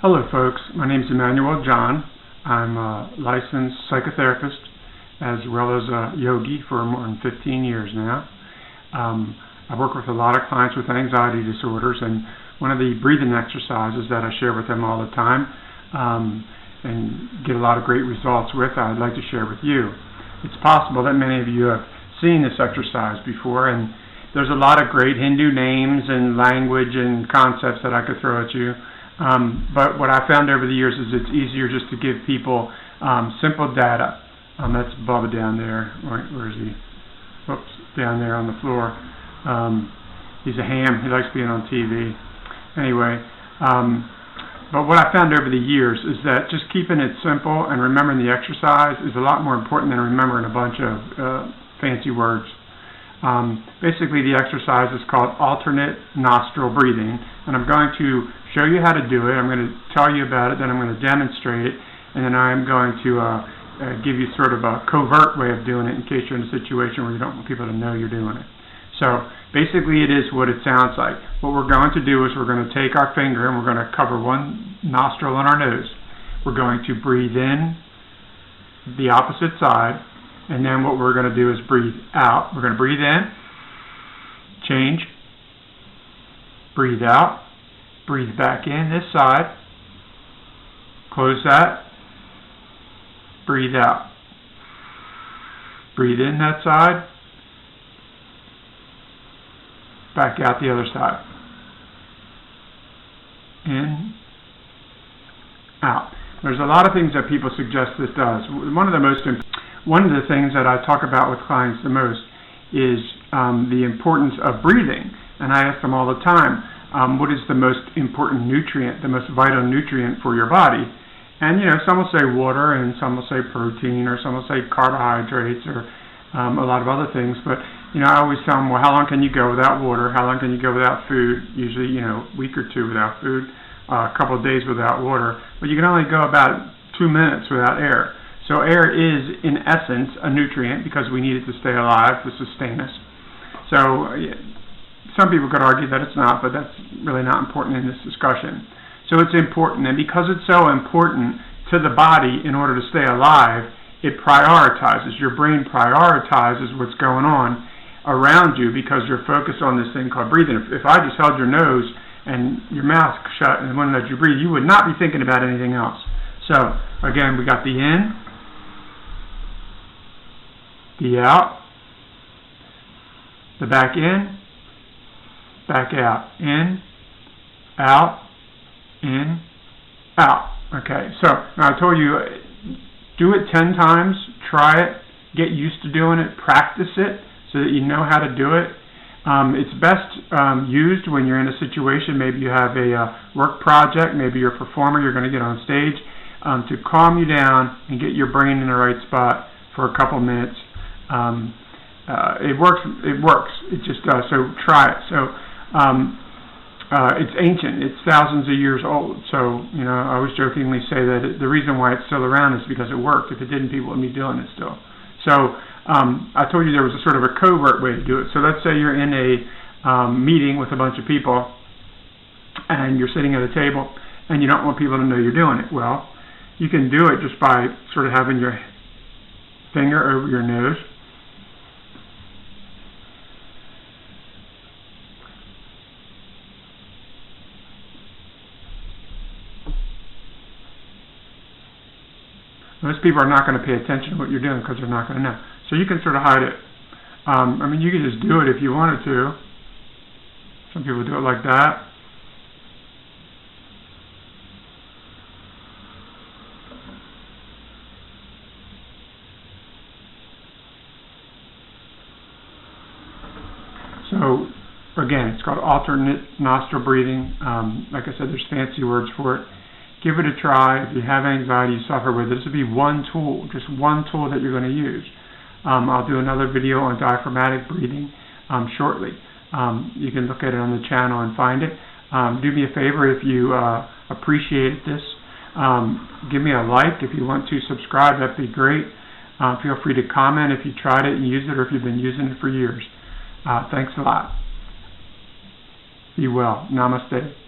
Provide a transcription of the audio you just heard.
Hello folks, my name is Emmanuel John. I'm a licensed psychotherapist as well as a yogi for more than 15 years now. I work with a lot of clients with anxiety disorders, and one of the breathing exercises that I share with them all the time and get a lot of great results with, I'd like to share with you. It's possible that many of you have seen this exercise before, and there's a lot of great Hindu names and language and concepts that I could throw at you. But what I found over the years is it's easier just to give people simple data. That's Bubba down there. Where is he? Oops, down there on the floor. He's a ham. He likes being on TV. Anyway, but what I found over the years is that just keeping it simple and remembering the exercise is a lot more important than remembering a bunch of fancy words. Basically, the exercise is called alternate nostril breathing, and I'm going to show you how to do it. I'm going to tell you about it, then I'm going to demonstrate it, and then I'm going to give you sort of a covert way of doing it in case you're in a situation where you don't want people to know you're doing it. So basically, it is what it sounds like. What we're going to do is we're going to take our finger and we're going to cover one nostril on our nose. We're going to breathe in the opposite side, and then what we're going to do is breathe out. We're going to breathe in, change, breathe out, breathe back in this side, close that, breathe out, breathe in that side, back out the other side, in, out. There's a lot of things that people suggest this does. One of the things that I talk about with clients the most is the importance of breathing, and I ask them all the time, what is the most important nutrient, the most vital nutrient for your body? And some will say water, and some will say protein, or some will say carbohydrates, or a lot of other things. But I always tell them, well, how long can you go without water? How long can you go without food? Usually, a week or two without food, a couple of days without water. But you can only go about 2 minutes without air. So air is, in essence, a nutrient because we need it to stay alive, to sustain us. So some people could argue that it's not, but that's really not important in this discussion. So it's important, and because it's so important to the body in order to stay alive, it prioritizes. Your brain prioritizes what's going on around you because you're focused on this thing called breathing. If I just held your nose and your mouth shut and wouldn't let you breathe, you would not be thinking about anything else. So, again, we got the in, the out, the back in, back out, in, out, in, out. Okay, so now I told you, do it 10 times, try it, get used to doing it, practice it so that you know how to do it. It's best used when you're in a situation, maybe you have a work project, maybe you're a performer, you're going to get on stage, to calm you down and get your brain in the right spot for a couple minutes. It works, it just does, so try it. So it's ancient, it's thousands of years old, so I always jokingly say that the reason why it's still around is because it worked. If it didn't, people would be doing it still. So I told you there was a sort of a covert way to do it. So let's say you're in a meeting with a bunch of people and you're sitting at a table and you don't want people to know you're doing it. Well, you can do it just by sort of having your finger over your nose. Most people are not going to pay attention to what you're doing because they're not going to know. So you can sort of hide it. You can just do it if you wanted to. Some people do it like that. So, again, it's called alternate nostril breathing. Like I said, there's fancy words for it. Give it a try. If you have anxiety, you suffer with it, this will be one tool, just one tool that you're going to use. I'll do another video on diaphragmatic breathing shortly. You can look at it on the channel and find it. Do me a favor if you appreciate this. Give me a like. If you want to subscribe, that'd be great. Feel free to comment if you tried it and used it or if you've been using it for years. Thanks a lot. Be well. Namaste.